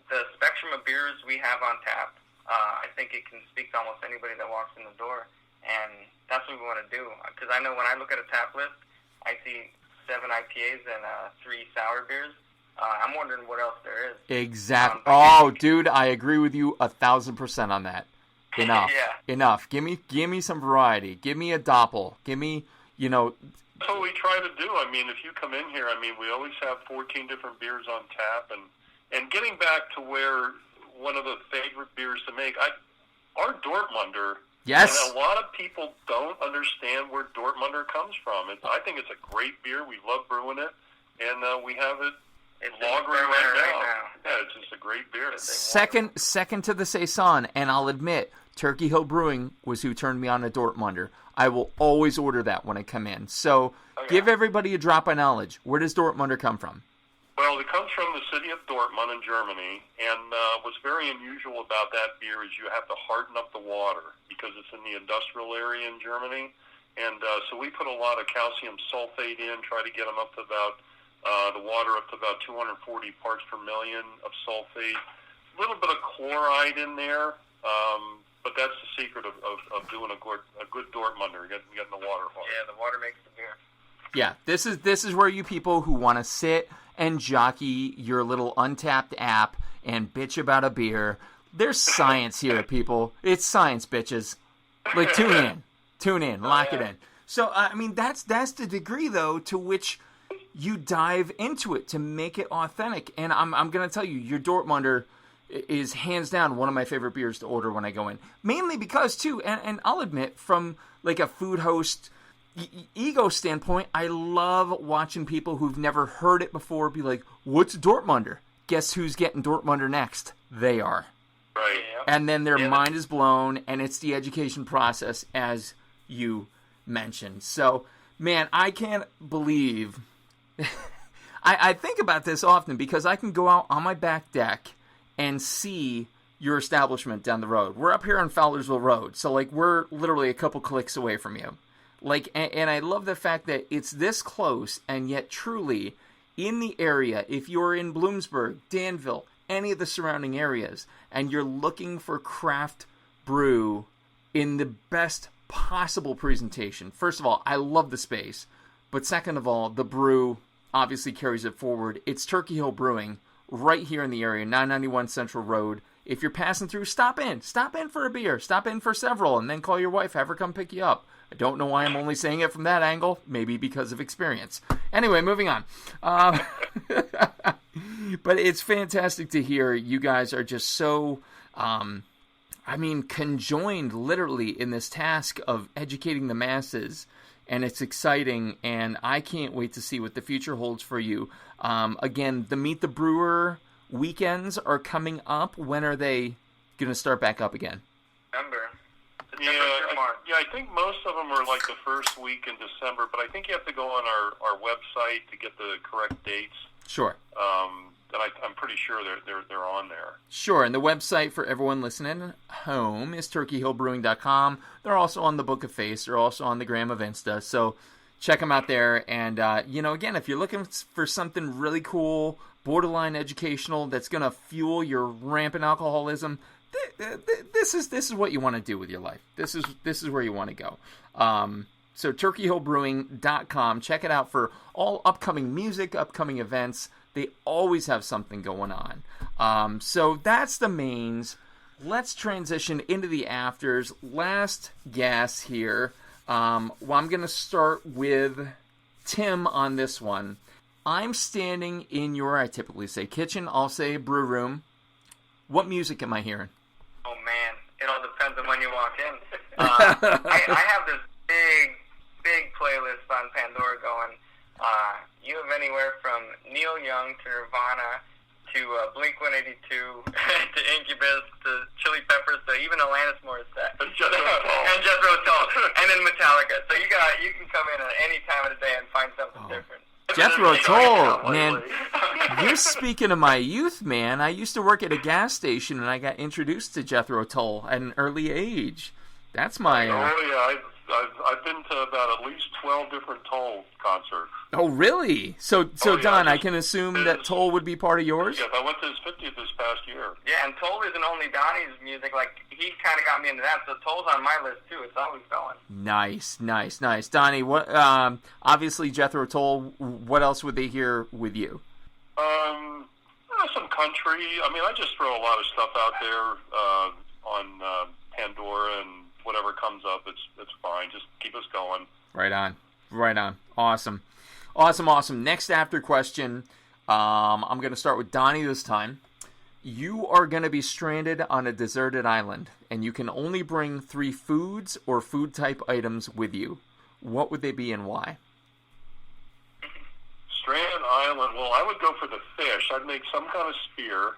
the spectrum of beers we have on tap, I think it can speak to almost anybody that walks in the door, and that's what we want to do. Because I know when I look at a tap list, I see 7 IPAs and 3 sour beers. I'm wondering what else there is. Exactly. Dude, I agree with you 1,000% on that. Enough. Enough. Give me some variety. Give me a doppel. Give me, That's what we try to do. I mean, if you come in here, we always have 14 different beers on tap, and getting back to where one of the favorite beers to make, our Dortmunder. Yes. And a lot of people don't understand where Dortmunder comes from. I think it's a great beer. We love brewing it, and we have it It's lagering right now. Yeah, it's just a great beer. Second to the Saison, and I'll admit, Turkey Hill Brewing was who turned me on to Dortmunder. I will always order that when I come in. So give everybody a drop of knowledge. Where does Dortmunder come from? Well, it comes from the city of Dortmund in Germany, and what's very unusual about that beer is you have to harden up the water because it's in the industrial area in Germany. And so we put a lot of calcium sulfate in, try to get them up to about the water up to about 240 parts per million of sulfate. A little bit of chloride in there, but that's the secret of doing a good Dortmunder, getting the water hard. Yeah, the water makes the beer. Yeah, this is where you people who want to sit and jockey your little Untapped app and bitch about a beer. There's science here, people. It's science, bitches. Like, tune in, lock it in. So, I mean, that's the degree, though, to which you dive into it to make it authentic. And I'm going to tell you, your Dortmunder is hands down one of my favorite beers to order when I go in. Mainly because, too, and I'll admit, from like a food host ego standpoint, I love watching people who've never heard it before be like, what's Dortmunder? Guess who's getting Dortmunder next? They are. Right. And then their mind is blown, and it's the education process, as you mentioned. So, man, I can't believe... I think about this often because I can go out on my back deck and see your establishment down the road. We're up here on Fowlersville Road, so, like, we're literally a couple clicks away from you. Like, and I love the fact that it's this close, and yet truly in the area, if you're in Bloomsburg, Danville, any of the surrounding areas, and you're looking for craft brew in the best possible presentation. First of all, I love the space, but second of all, the brew obviously carries it forward. It's Turkey Hill Brewing right here in the area, 991 Central Road. If you're passing through, stop in for a beer, stop in for several, and then call your wife, have her come pick you up. I don't know why I'm only saying it from that angle. Maybe because of experience. Anyway, moving on. But it's fantastic to hear you guys are just so, conjoined literally in this task of educating the masses. And it's exciting, and I can't wait to see what the future holds for you. Again, the Meet the Brewer weekends are coming up. When are they going to start back up again? December. I think most of them are like the first week in December, but I think you have to go on our website to get the correct dates. Sure. And I'm pretty sure they're on there. Sure, and the website for everyone listening home is turkeyhillbrewing.com. They're also on the Book of Face. They're also on the Gram of Insta. So check them out there. And, again, if you're looking for something really cool, borderline educational, that's going to fuel your rampant alcoholism, this is what you want to do with your life. This is where you want to go. So turkeyhillbrewing.com. Check it out for all upcoming music, upcoming events. They always have something going on. So that's the mains. Let's transition into the afters. Last guess here. I'm going to start with Tim on this one. I'm standing in your, I typically say kitchen, I'll say brew room. What music am I hearing? Oh, man. It all depends on when you walk in. I have this big playlist on Pandora going. You have anywhere from Neil Young to Nirvana to Blink-182 to Incubus to Chili Peppers to even Alanis Morissette and Jethro Tull and then Metallica. So you can come in at any time of the day and find something different. Jethro Tull, man, you're speaking of my youth, man. I used to work at a gas station, and I got introduced to Jethro Tull at an early age. That's my... I've been to about at least 12 different Toll concerts. Oh, really? So Don, I can assume that Toll would be part of yours? Yes, I went to his 50th this past year. Yeah, and Toll isn't only Donnie's music. Like, he kind of got me into that, so Toll's on my list, too. It's always going. Nice. Donnie, what? Obviously, Jethro Tull, what else would they hear with you? Some country. I mean, I just throw a lot of stuff out there on Pandora, and whatever comes up, it's fine. Just keep us going. Right on. Awesome. Next after question. I'm going to start with Donnie this time. You are going to be stranded on a deserted island, and you can only bring 3 foods or food type items with you. What would they be and why? Stranded island, well, I would go for the fish. I'd make some kind of spear,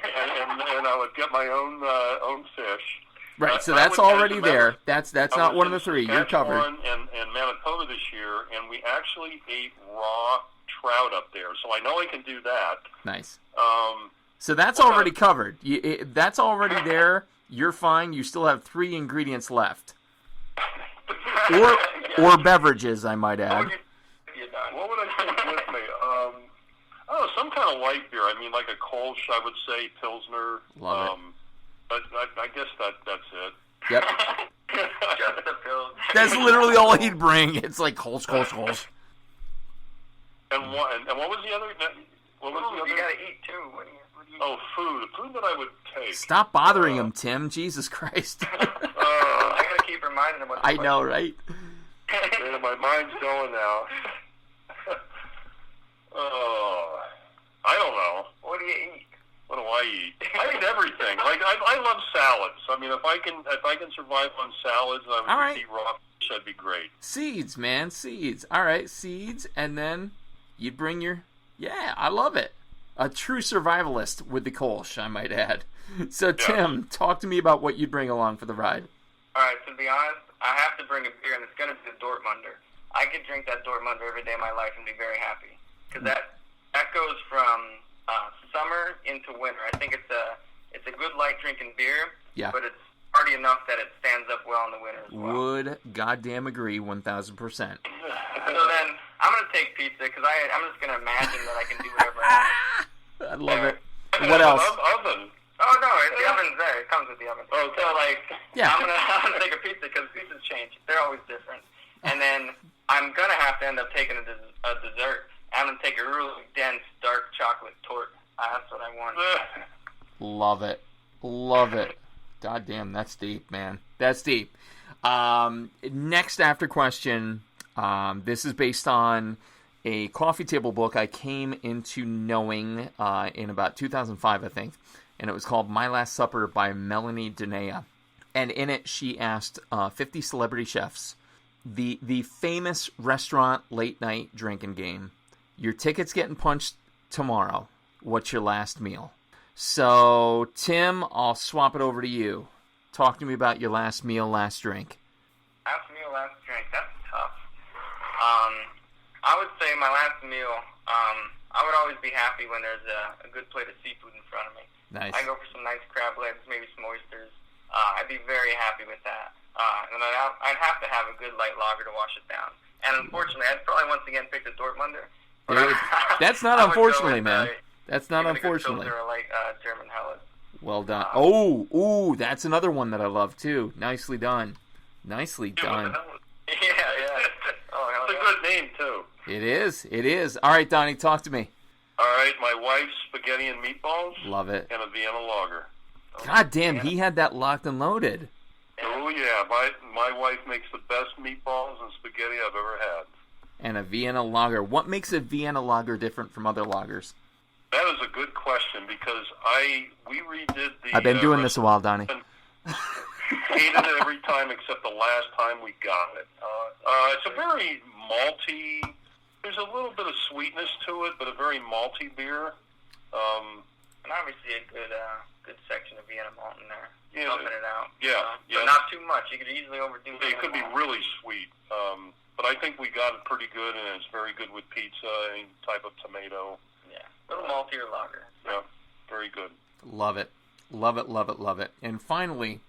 and I would get my own fish. Right, so that's already there. That's not one of the three. You're covered. And Manitoba this year, and we actually ate raw trout up there. So I know I can do that. Nice. So that's already covered. That's already there. You're fine. You still have 3 ingredients left. Or beverages, I might add. What would I take with me? Some kind of light beer. I mean, like a Kolsch, I would say, Pilsner. Love it. But I guess that's it. Yep. Just the pills. That's literally all he'd bring. It's like Kolsch. And what was the other? What was the other? You gotta eat too. What do you Oh, food that I would take. Stop bothering him, Tim. Jesus Christ. I gotta keep reminding him. I know, right? Man, my mind's going now. I don't know. What do you eat? What do I eat? I eat everything. Like I love salads. I mean, if I can survive on salads, and I would eat raw fish, that'd be great. Seeds, man, seeds. All right, seeds, and then you'd bring your. Yeah, I love it. A true survivalist with the Kolsch, I might add. So, Tim, talk to me about what you'd bring along for the ride. All right, to be honest, I have to bring a beer, and it's going to be a Dortmunder. I could drink that Dortmunder every day of my life and be very happy. Because that goes from summer into winter. I think it's a good light drinking beer, but it's hearty enough that it stands up well in the winter as well. Would goddamn agree 1,000%. So then, I'm going to take pizza, because I'm just going to imagine that I can do whatever I want. I love it. What else? Oven. Oh, no, the oven's there. It comes with the oven. Oh, so, I'm gonna take a pizza, because pizzas change. They're always different. And then I'm going to have to end up taking a dessert. I'm going to take a really dense, dark chocolate torte. That's what I want. Love it. Love it. God damn, that's deep, man. That's deep. Next after question. This is based on a coffee table book I came into knowing in about 2005, I think. And it was called My Last Supper by Melanie Denea. And in it, she asked 50 celebrity chefs the famous restaurant late night drinking game. Your ticket's getting punched tomorrow. What's your last meal? So, Tim, I'll swap it over to you. Talk to me about your last meal, last drink. Last meal, last drink. That's tough. I would say my last meal, I would always be happy when there's a good plate of seafood in front of me. Nice. I go for some nice crab legs, maybe some oysters. I'd be very happy with that. And I'd have to have a good light lager to wash it down. And unfortunately, I'd probably once again pick the Dortmunder. That's not unfortunately, man. That's not unfortunately. Or like German Helles. Well done. That's another one that I love too. Nicely done. Nicely done. Yeah. Oh, it's a good name too. It is. All right, Donnie, talk to me. All right, my wife's spaghetti and meatballs. Love it. And a Vienna lager. God damn, he had that locked and loaded. Oh yeah, my wife makes the best meatballs and spaghetti I've ever had. And a Vienna lager. What makes a Vienna lager different from other lagers? That is a good question, because we redid the... I've been doing this a while, Donnie. Hated it every time except the last time we got it. It's a very malty... There's a little bit of sweetness to it, but a very malty beer. And obviously a good section of Vienna malt in there. Yeah, Bumping it out. Yeah. But not too much. You could easily overdo it. It could be really sweet. But I think we got it pretty good, and it's very good with pizza, any type of tomato. Yeah. A little maltier lager. Yeah, very good. Love it. Love it, love it, love it. And finally,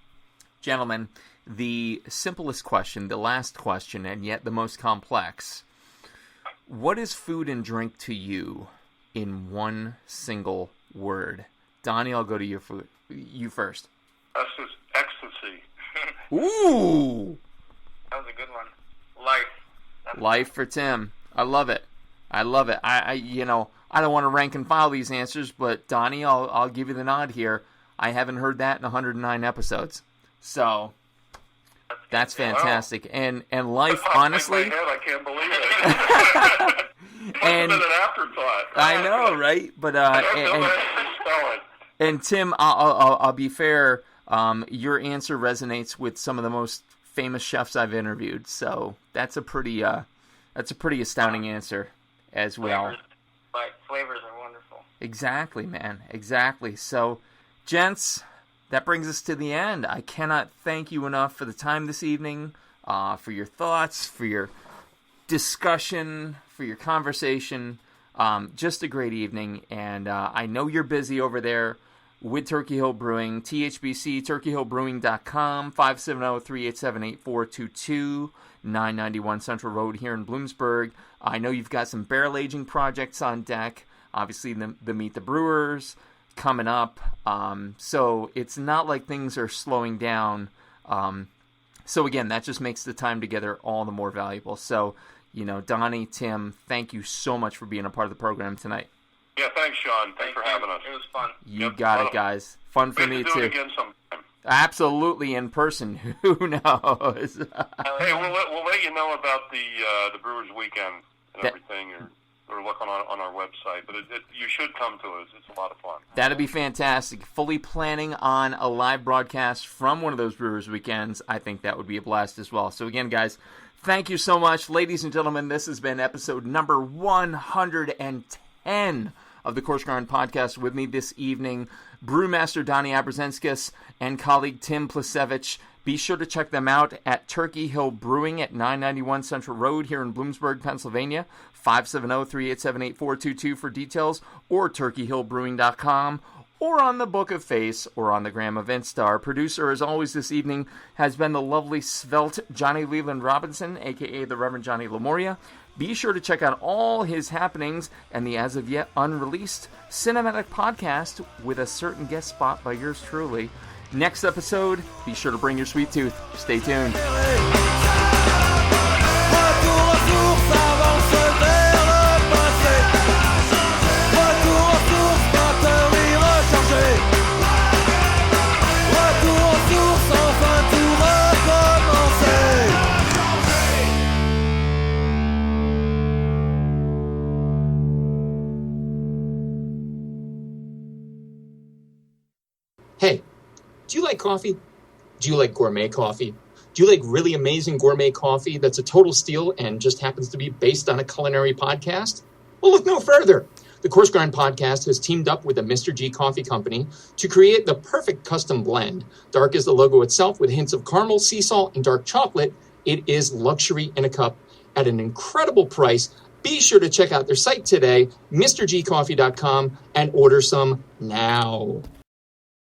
gentlemen, the simplest question, the last question, and yet the most complex. What is food and drink to you in one single word? Donnie, I'll go to you first. That's just ecstasy. Ooh! That was a good one. Life. Life for Tim. I love it. I love it. I don't want to rank and file these answers, but Donnie, I'll give you the nod here. I haven't heard that in 109 episodes. So that's fantastic. Wow. And life, honestly. In my head, I can't believe it. And an afterthought. I know, right? But and Tim, I'll be fair. Your answer resonates with some of the most famous chefs I've interviewed. So that's a pretty astounding answer as well. Flavors are wonderful. Exactly, man. Exactly. So, gents, that brings us to the end. I cannot thank you enough for the time this evening, for your thoughts, for your discussion, for your conversation. Just a great evening, and I know you're busy over there with Turkey Hill Brewing. THBC, turkeyhillbrewing.com, 570-387-8422, 991 Central Road here in Bloomsburg. I know you've got some barrel aging projects on deck. Obviously, the Meet the Brewers coming up. So it's not like things are slowing down. So again, that just makes the time together all the more valuable. So, Donny, Tim, thank you so much for being a part of the program tonight. Yeah, thanks, Shawn. Thanks for having us. It was fun. You got it, guys. Fun for me, do too. it again sometime. Absolutely, in person. Who knows? Hey, we'll let you know about the Brewers Weekend and everything, or look on our website. But you should come to us. It's a lot of fun. That'd be fantastic. Fully planning on a live broadcast from one of those Brewers Weekends. I think that would be a blast as well. So again, guys, thank you so much. Ladies and gentlemen, this has been episode number 110 of the Coarse Grind Podcast. With me this evening, Brewmaster Donny Abraczinskas and colleague Tim Plisiewicz. Be sure to check them out at Turkey Hill Brewing at 991 Central Road here in Bloomsburg, Pennsylvania. 570-387-8422 for details, or turkeyhillbrewing.com, or on the Book of Face, or on the Gram of Instar. Producer, as always this evening, has been the lovely svelte Johnny Leland Robinson, a.k.a. the Reverend Johnny Lamoria. Be sure to check out all his happenings and the as-of-yet unreleased cinematic podcast with a certain guest spot by yours truly. Next episode, be sure to bring your sweet tooth. Stay tuned. Hey, do you like coffee? Do you like gourmet coffee? Do you like really amazing gourmet coffee that's a total steal and just happens to be based on a culinary podcast? Well, look no further. The Coarse Grind Podcast has teamed up with the Mr. G Coffee Company to create the perfect custom blend. Dark as the logo itself with hints of caramel, sea salt, and dark chocolate. It is luxury in a cup at an incredible price. Be sure to check out their site today, MrGCoffee.com, and order some now.